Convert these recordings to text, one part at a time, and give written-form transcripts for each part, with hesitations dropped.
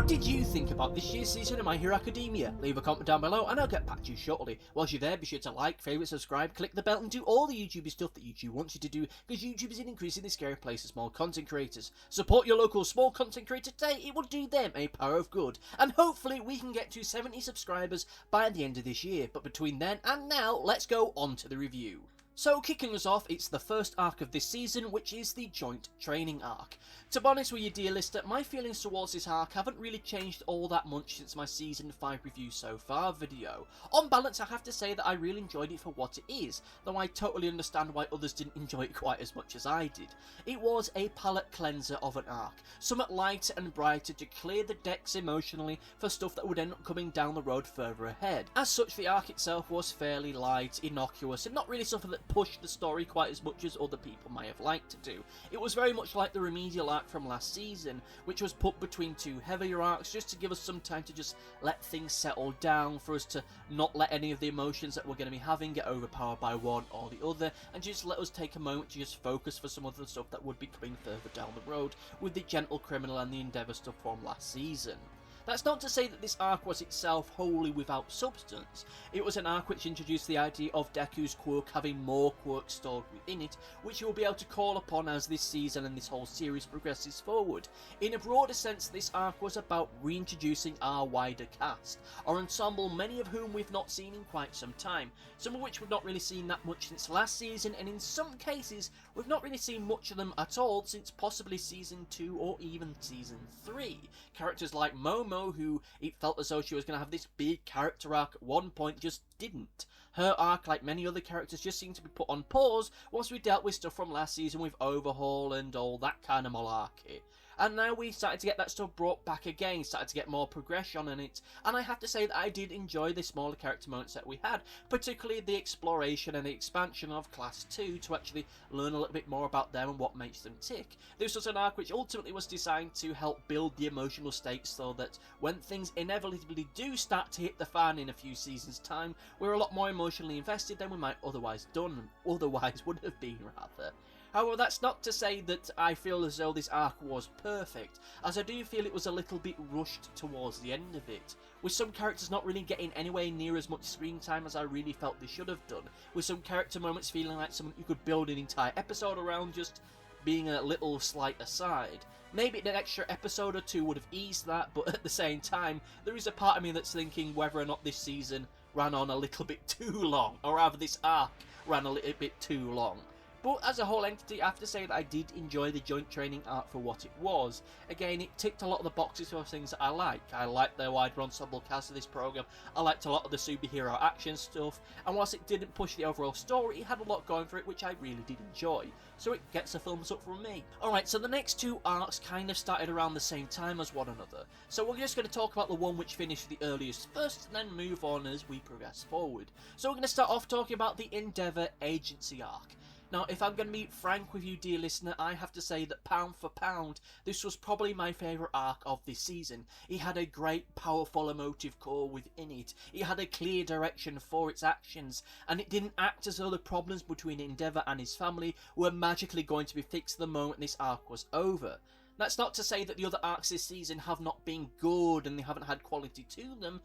What did you think about this year's season of My Hero Academia? Leave a comment down below and I'll get back to you shortly. Whilst you're there, be sure to like, favourite, subscribe, click the bell and do all the YouTube stuff that YouTube wants you to do, because YouTube is an increasingly scary place for small content creators. Support your local small content creator today, it will do them a power of good. And hopefully we can get to 70 subscribers by the end of this year. But between then and now, let's go on to the review. So kicking us off, it's the first arc of this season, which is the joint training arc. To be honest with you dear listener, my feelings towards this arc haven't really changed all that much since my season 5 review so far video. On balance, I have to say that I really enjoyed it for what it is, though I totally understand why others didn't enjoy it quite as much as I did. It was a palette cleanser of an arc, somewhat lighter and brighter to clear the decks emotionally for stuff that would end up coming down the road further ahead. As such, the arc itself was fairly light, innocuous, and not really something that pushed the story quite as much as other people may have liked to do. It was very much like the remedial arc from last season, which was put between two heavier arcs just to give us some time to just let things settle down, for us to not let any of the emotions that we're going to be having get overpowered by one or the other, and just let us take a moment to just focus for some of the stuff that would be coming further down the road with the Gentle Criminal and the Endeavour stuff from last season. That's not to say that this arc was itself wholly without substance. It was an arc which introduced the idea of Deku's quirk having more quirks stored within it, which you'll be able to call upon as this season and this whole series progresses forward. In a broader sense, this arc was about reintroducing our wider cast, our ensemble, many of whom we've not seen in quite some time, some of which we've not really seen that much since last season, and in some cases we've not really seen much of them at all since possibly season 2 or even season 3. Characters like Momo, who it felt as though she was going to have this big character arc at one point, just didn't. Her arc, like many other characters, just seemed to be put on pause once we dealt with stuff from last season with Overhaul and all that kind of malarkey. And now we started to get that stuff brought back again, started to get more progression in it, and I have to say that I did enjoy the smaller character moments that we had, particularly the exploration and the expansion of Class 2 to actually learn a little bit more about them and what makes them tick. This was an arc which ultimately was designed to help build the emotional stakes so that when things inevitably do start to hit the fan in a few seasons' time, we're a lot more emotionally invested than we might would have been rather. However, that's not to say that I feel as though this arc was perfect, as I do feel it was a little bit rushed towards the end of it, with some characters not really getting anywhere near as much screen time as I really felt they should have done, with some character moments feeling like something you could build an entire episode around just being a little slight aside. Maybe an extra episode or two would have eased that, but at the same time, there is a part of me that's thinking whether or not this season ran on a little bit too long, or rather this arc ran a little bit too long. But as a whole entity, I have to say that I did enjoy the joint training arc for what it was. Again, it ticked a lot of the boxes for things that I like. I liked the wider ensemble cast of this program, I liked a lot of the superhero action stuff, and whilst it didn't push the overall story, it had a lot going for it which I really did enjoy. So it gets a thumbs up from me. Alright, so the next two arcs kind of started around the same time as one another. So we're just going to talk about the one which finished the earliest first, and then move on as we progress forward. So we're going to start off talking about the Endeavour Agency arc. Now, if I'm going to be frank with you, dear listener, I have to say that pound for pound, this was probably my favourite arc of this season. It had a great, powerful emotive core within it. It had a clear direction for its actions, and it didn't act as though the problems between Endeavour and his family were magically going to be fixed the moment this arc was over. That's not to say that the other arcs this season have not been good and they haven't had quality to them.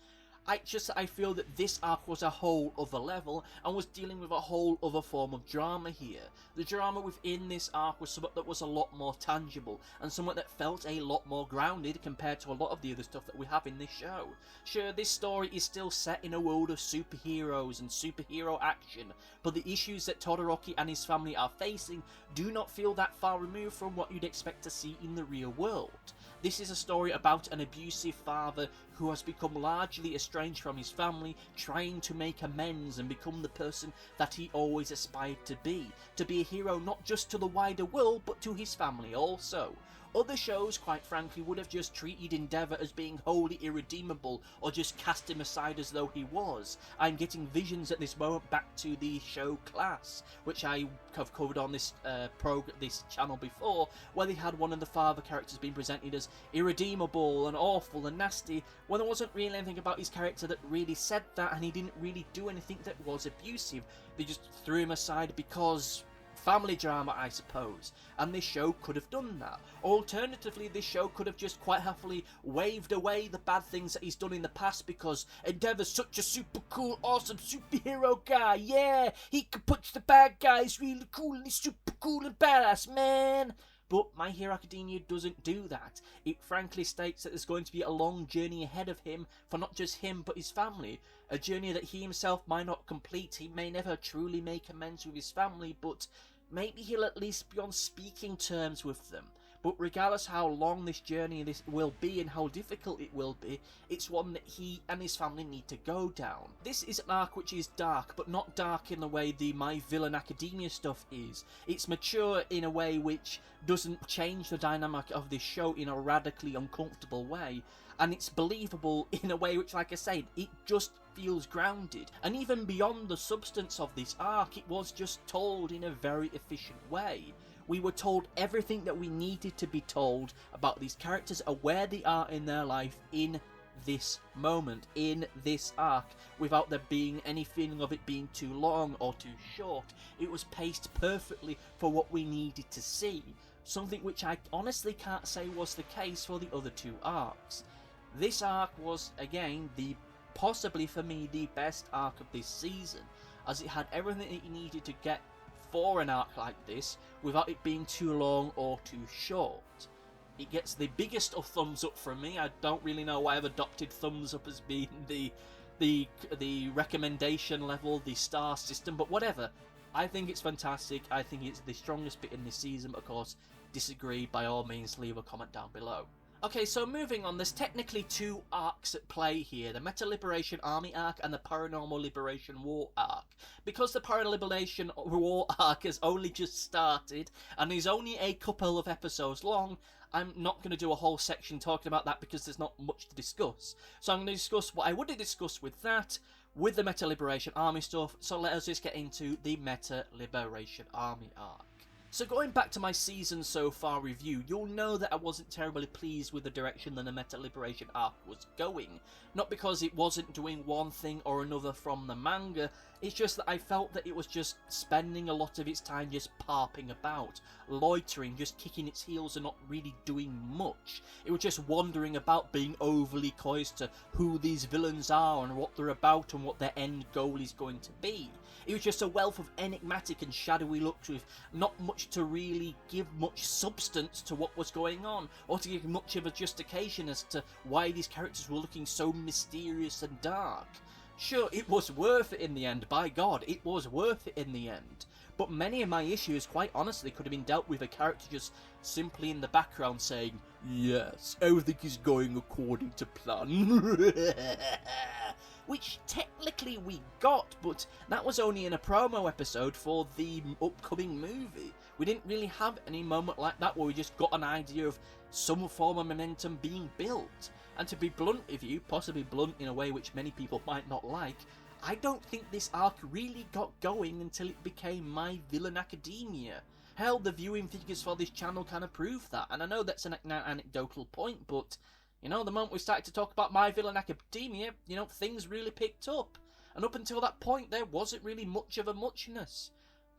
I feel that this arc was a whole other level and was dealing with a whole other form of drama here. The drama within this arc was something that was a lot more tangible and something that felt a lot more grounded compared to a lot of the other stuff that we have in this show. Sure, this story is still set in a world of superheroes and superhero action, but the issues that Todoroki and his family are facing do not feel that far removed from what you'd expect to see in the real world. This is a story about an abusive father who has become largely estranged from his family, trying to make amends and become the person that he always aspired to be a hero not just to the wider world but to his family also. Other shows, quite frankly, would have just treated Endeavour as being wholly irredeemable or just cast him aside as though he was. I'm getting visions at this moment back to the show Class, which I have covered on this channel before, where they had one of the father characters being presented as irredeemable and awful and nasty, when there wasn't really anything about his character that really said that, and he didn't really do anything that was abusive. They just threw him aside because family drama, I suppose, and this show could have done that. Alternatively, this show could have just quite happily waved away the bad things that he's done in the past because Endeavor's such a super cool, awesome superhero guy. Yeah, he can punch the bad guys really cool and he's super cool and badass, man. But My Hero Academia doesn't do that. It frankly states that there's going to be a long journey ahead of him for not just him but his family. A journey that he himself might not complete. He may never truly make amends with his family, but maybe he'll at least be on speaking terms with them. But regardless how long this journey will be and how difficult it will be, it's one that he and his family need to go down. This is an arc which is dark, but not dark in the way the My Villain Academia stuff is. It's mature in a way which doesn't change the dynamic of this show in a radically uncomfortable way. And it's believable in a way which, like I said, it just feels grounded. And even beyond the substance of this arc, it was just told in a very efficient way. We were told everything that we needed to be told about these characters and where they are in their life in this moment, in this arc, without there being any feeling of it being too long or too short. It was paced perfectly for what we needed to see, something which I honestly can't say was the case for the other two arcs. This arc was, again, possibly for me the best arc of this season, as it had everything that you needed to get for an arc like this without it being too long or too short. It gets the biggest of thumbs up from me. I don't really know why I've adopted thumbs up as being the recommendation level, the star system, but whatever. I think it's fantastic. I think it's the strongest bit in this season, but of course, disagree, by all means leave a comment down below. Okay, so moving on, there's technically two arcs at play here, the Meta Liberation Army arc and the Paranormal Liberation War arc. Because the Paranormal Liberation War arc has only just started and is only a couple of episodes long, I'm not going to do a whole section talking about that because there's not much to discuss. So I'm going to discuss what I would have discussed with that, with the Meta Liberation Army stuff, so let us just get into the Meta Liberation Army arc. So going back to my season so far review, you'll know that I wasn't terribly pleased with the direction that the Meta Liberation arc was going. Not because it wasn't doing one thing or another from the manga, it's just that I felt that it was just spending a lot of its time just parping about, loitering, just kicking its heels and not really doing much. It was just wandering about, being overly coy as to who these villains are and what they're about and what their end goal is going to be. It was just a wealth of enigmatic and shadowy looks with not much to really give much substance to what was going on, or to give much of a justification as to why these characters were looking so mysterious and dark. Sure, it was worth it in the end, by God, it was worth it in the end. But many of my issues, quite honestly, could have been dealt with a character just simply in the background saying, "Yes, everything is going according to plan." Which technically we got, but that was only in a promo episode for the upcoming movie. We didn't really have any moment like that where we just got an idea of some form of momentum being built. And to be blunt with you, possibly blunt in a way which many people might not like, I don't think this arc really got going until it became My Villain Academia. Hell, the viewing figures for this channel kind of prove that, and I know that's an anecdotal point, but you know, the moment we started to talk about My Villain Academia, you know, things really picked up. And up until that point, there wasn't really much of a muchness.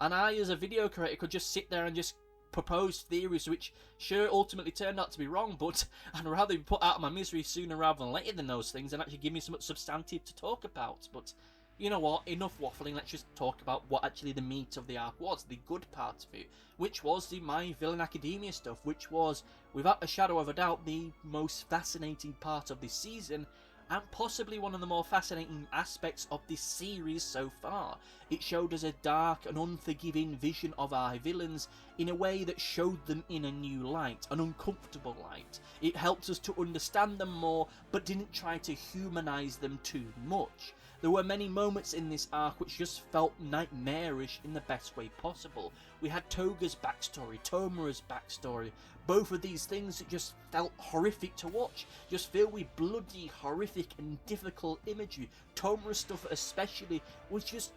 And I, as a video creator, could just sit there and just propose theories which, sure, ultimately turned out to be wrong, but I'd rather be put out of my misery sooner rather than later than those things and actually give me something substantive to talk about. But you know what, enough waffling, let's just talk about what actually the meat of the arc was, the good part of it, which was the My Villain Academia stuff, which was, without a shadow of a doubt, the most fascinating part of this season, and possibly one of the more fascinating aspects of this series so far. It showed us a dark and unforgiving vision of our villains in a way that showed them in a new light, an uncomfortable light. It helped us to understand them more, but didn't try to humanize them too much. There were many moments in this arc which just felt nightmarish in the best way possible. We had Toga's backstory, Tomura's backstory, both of these things that just felt horrific to watch, just filled with bloody, horrific and difficult imagery. Tomura's stuff especially was just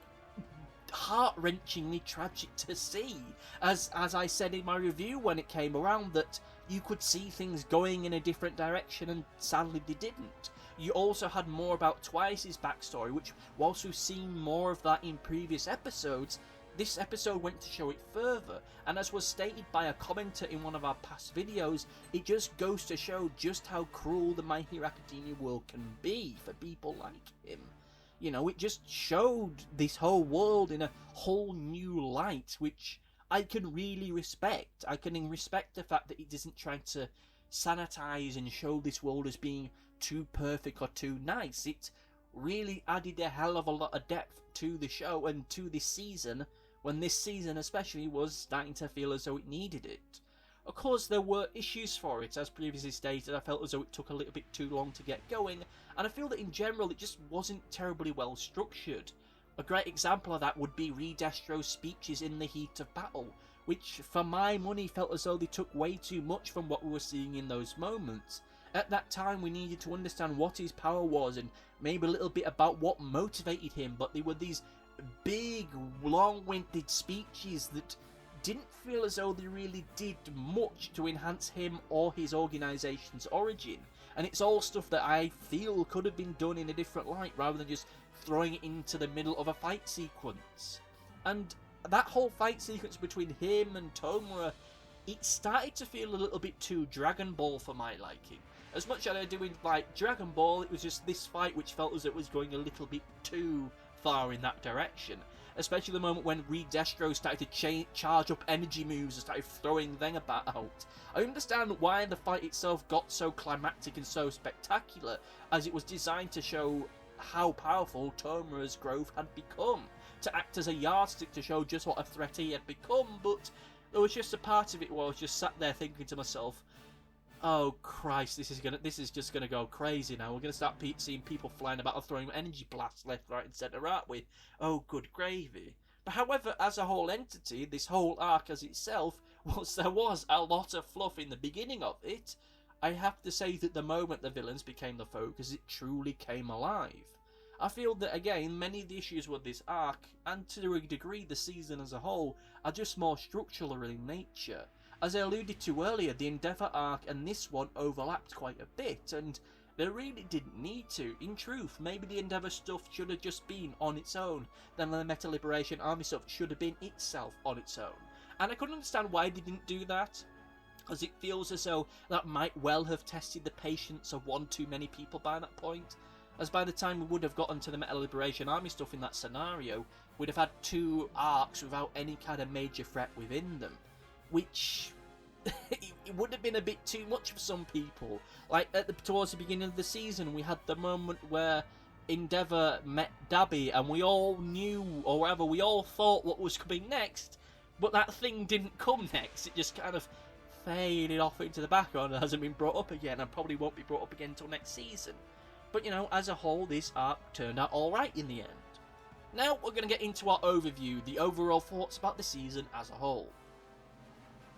heart-wrenchingly tragic to see. As I said in my review when it came around, that you could see things going in a different direction and sadly they didn't. You also had more about Twice's backstory, which whilst we've seen more of that in previous episodes, this episode went to show it further, and as was stated by a commenter in one of our past videos, it just goes to show just how cruel the My Hero Academia world can be for people like him. You know, it just showed this whole world in a whole new light, which I can really respect. I can respect the fact that it isn't trying to sanitize and show this world as being too perfect or too nice. It really added a hell of a lot of depth to the show and to this season, when this season especially was starting to feel as though it needed it. Of course, there were issues for it. As previously stated, I felt as though it took a little bit too long to get going, and I feel that in general it just wasn't terribly well structured. A great example of that would be Redestro's speeches in the heat of battle, which for my money felt as though they took way too much from what we were seeing in those moments. At that time we needed to understand what his power was and maybe a little bit about what motivated him, but they were these big, long-winded speeches that didn't feel as though they really did much to enhance him or his organisation's origin. And it's all stuff that I feel could have been done in a different light, rather than just throwing it into the middle of a fight sequence. And that whole fight sequence between him and Tomura, it started to feel a little bit too Dragon Ball for my liking. As much as I do in like Dragon Ball, it was just this fight which felt as it was going a little bit too far in that direction. Especially the moment when Redestro started to charge up energy moves and started throwing them about. I understand why the fight itself got so climactic and so spectacular, as it was designed to show how powerful Tomura's growth had become, to act as a yardstick to show just what a threat he had become, but there was just a part of it where I was just sat there thinking to myself, oh Christ, this is just gonna go crazy now. We're gonna start seeing people flying about and throwing energy blasts left, right, and centre, aren't we? Oh, good gravy. But however, as a whole entity, this whole arc as itself, whilst there was a lot of fluff in the beginning of it, I have to say that the moment the villains became the focus, it truly came alive. I feel that, again, many of the issues with this arc, and to a degree the season as a whole, are just more structural in nature. As I alluded to earlier, the Endeavour arc and this one overlapped quite a bit, and they really didn't need to. In truth, maybe the Endeavour stuff should have just been on its own, then the Metal Liberation Army stuff should have been itself on its own. And I couldn't understand why they didn't do that, as it feels as though that might well have tested the patience of one too many people by that point. As by the time we would have gotten to the Metal Liberation Army stuff in that scenario, we'd have had 2 arcs without any kind of major threat within them. Which, it would have been a bit too much for some people. Like, towards the beginning of the season, we had the moment where Endeavour met Dabi, and we all knew, or whatever, we all thought what was coming next, but that thing didn't come next. It just kind of faded off into the background and hasn't been brought up again, and probably won't be brought up again until next season. But, you know, as a whole, this arc turned out alright in the end. Now, we're going to get into our overview, the overall thoughts about the season as a whole.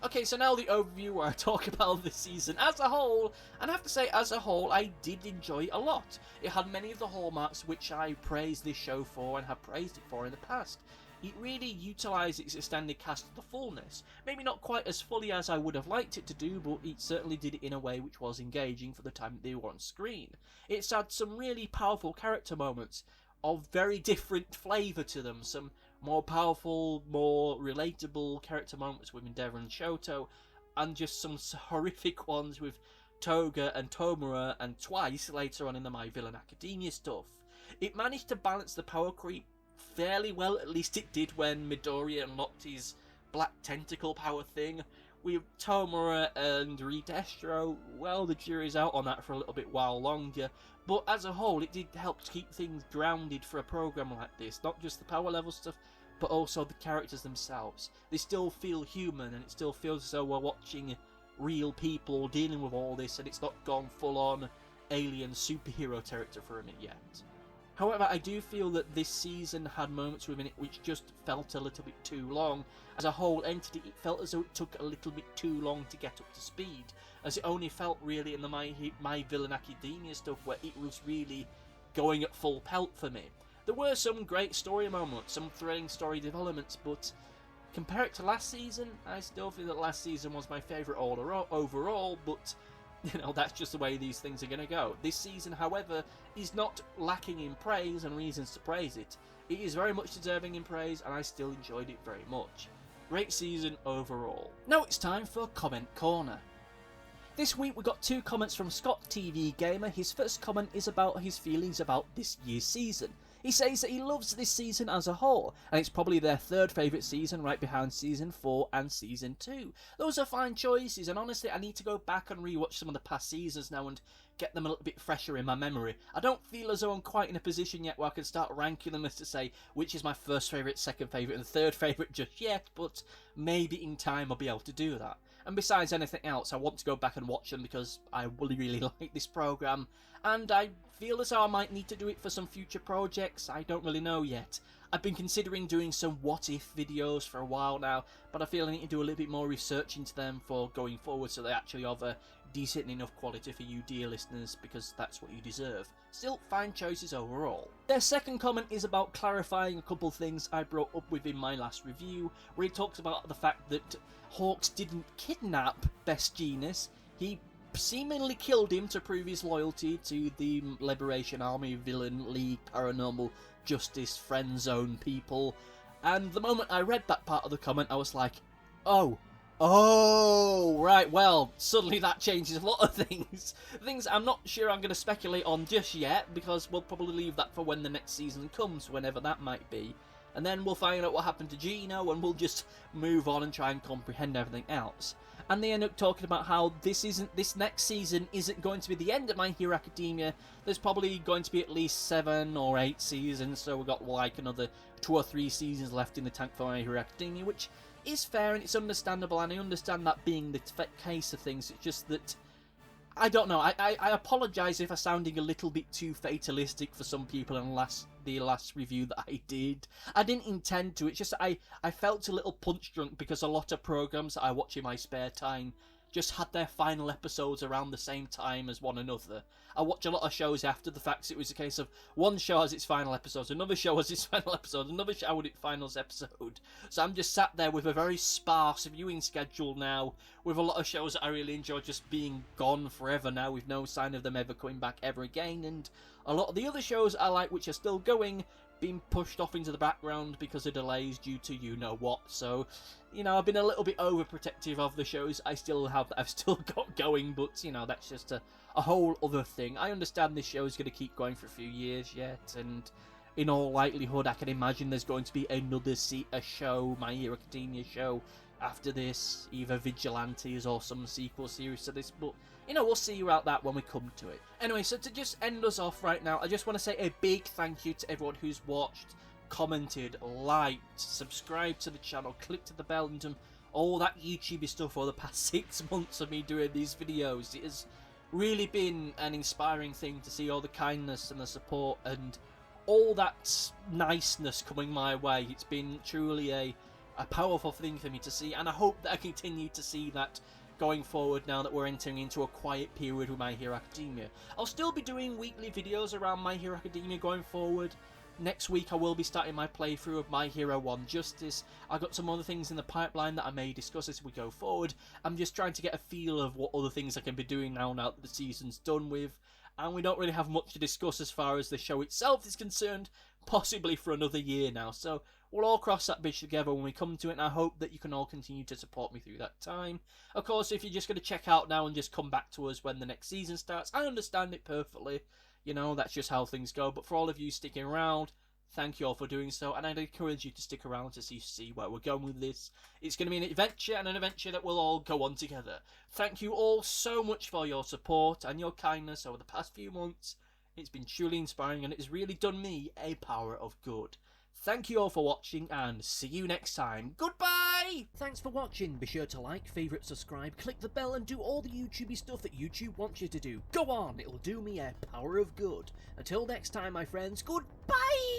Okay, so now the overview where I talk about the season as a whole, and I have to say, as a whole, I did enjoy it a lot. It had many of the hallmarks which I praised this show for and have praised it for in the past. It really utilised its extended cast to the fullness. Maybe not quite as fully as I would have liked it to do, but it certainly did it in a way which was engaging for the time that they were on screen. It's had some really powerful character moments of very different flavour to them, some more powerful, more relatable character moments with Endeavour and Shoto, and just some horrific ones with Toga and Tomura, and twice later on in the My Villain Academia stuff. It managed to balance the power creep fairly well, at least it did when Midoriya unlocked his black tentacle power thing. With Tomura and Redestro, well, the jury's out on that for a little bit while longer, but as a whole it did help to keep things grounded for a program like this, not just the power level stuff, but also the characters themselves. They still feel human, and it still feels as though we're watching real people dealing with all this, and it's not gone full on alien superhero territory for a minute yet. However, I do feel that this season had moments within it which just felt a little bit too long. As a whole entity, it felt as though it took a little bit too long to get up to speed, as it only felt really in the My Villain Academia stuff where it was really going at full pelt for me. There were some great story moments, some thrilling story developments, but compare it to last season, I still feel that last season was my favourite overall, but You know, that's just the way these things are going to go. This season, however, is not lacking in praise and reasons to praise it. It is very much deserving in praise, and I still enjoyed it very much. Great season overall. Now it's time for Comment Corner. This week we got 2 comments from Scott TV Gamer. His first comment is about his feelings about this year's season. He says that he loves this season as a whole, and it's probably their 3rd favourite season, right behind Season 4 and Season 2. Those are fine choices, and honestly I need to go back and rewatch some of the past seasons now and get them a little bit fresher in my memory. I don't feel as though I'm quite in a position yet where I can start ranking them as to say which is my 1st favourite, 2nd favourite and 3rd favourite just yet, but maybe in time I'll be able to do that. And besides anything else, I want to go back and watch them because I really like this programme, and I feel as though I might need to do it for some future projects. I don't really know yet. I've been considering doing some what if videos for a while now, but I feel I need to do a little bit more research into them for going forward so they actually have a decent enough quality for you dear listeners, because that's what you deserve. Still, fine choices overall. Their second comment is about clarifying a couple things I brought up within my last review, where he talks about the fact that Hawks didn't kidnap Best Jeanist. He seemingly killed him to prove his loyalty to the Liberation Army, Villain League, Paranormal Justice, Friend Zone people. And the moment I read that part of the comment, I was like, oh, right, well, suddenly that changes a lot of things. Things I'm not sure I'm going to speculate on just yet, because we'll probably leave that for when the next season comes, whenever that might be. And then we'll find out what happened to Gino, and we'll just move on and try and comprehend everything else. And they end up talking about how this next season isn't going to be the end of My Hero Academia. There's probably going to be at least 7 or 8 seasons, so we've got like another 2 or 3 seasons left in the tank for My Hero Academia, which is fair and it's understandable, and I understand that being the case of things. It's just that I don't know. I apologise if I'm sounding a little bit too fatalistic for some people in the last review that I did. I didn't intend to. It's just I felt a little punch drunk because a lot of programmes that I watch in my spare time just had their final episodes around the same time as one another. I watch a lot of shows after the fact. So it was a case of one show has its final episode, another show has its final episode, another show has its final episode. So I'm just sat there with a very sparse viewing schedule now, with a lot of shows that I really enjoy just being gone forever now, with no sign of them ever coming back ever again, and a lot of the other shows I like which are still going, being pushed off into the background because of delays due to you-know-what. So, you know, I've been a little bit overprotective of the shows I've still got going, but, you know, that's just a whole other thing. I understand this show is going to keep going for a few years yet, and in all likelihood I can imagine there's going to be another show, My Hero Academia show, after this, either Vigilantes or some sequel series to this, but, you know, we'll see about that when we come to it. Anyway, so to just end us off right now, I just want to say a big thank you to everyone who's watched, commented, liked, subscribed to the channel, clicked the bell, and all that YouTubey stuff for the past 6 months of me doing these videos. It has really been an inspiring thing to see all the kindness and the support and all that niceness coming my way. It's been truly a powerful thing for me to see, and I hope that I continue to see that going forward now that we're entering into a quiet period with My Hero Academia. I'll still be doing weekly videos around My Hero Academia going forward. Next week I will be starting my playthrough of My Hero 1 Justice. I've got some other things in the pipeline that I may discuss as we go forward. I'm just trying to get a feel of what other things I can be doing now that the season's done with. And we don't really have much to discuss as far as the show itself is concerned, possibly for another year now. So we'll all cross that bridge together when we come to it, and I hope that you can all continue to support me through that time. Of course, if you're just going to check out now and just come back to us when the next season starts, I understand it perfectly. You know, that's just how things go. But for all of you sticking around, thank you all for doing so, and I'd encourage you to stick around to see where we're going with this. It's going to be an adventure, and an adventure that we'll all go on together. Thank you all so much for your support and your kindness over the past few months. It's been truly inspiring, and it has really done me a power of good. Thank you all for watching, and see you next time. Goodbye! Thanks for watching. Be sure to like, favourite, subscribe, click the bell, and do all the YouTubey stuff that YouTube wants you to do. Go on, it'll do me a power of good. Until next time, my friends, goodbye!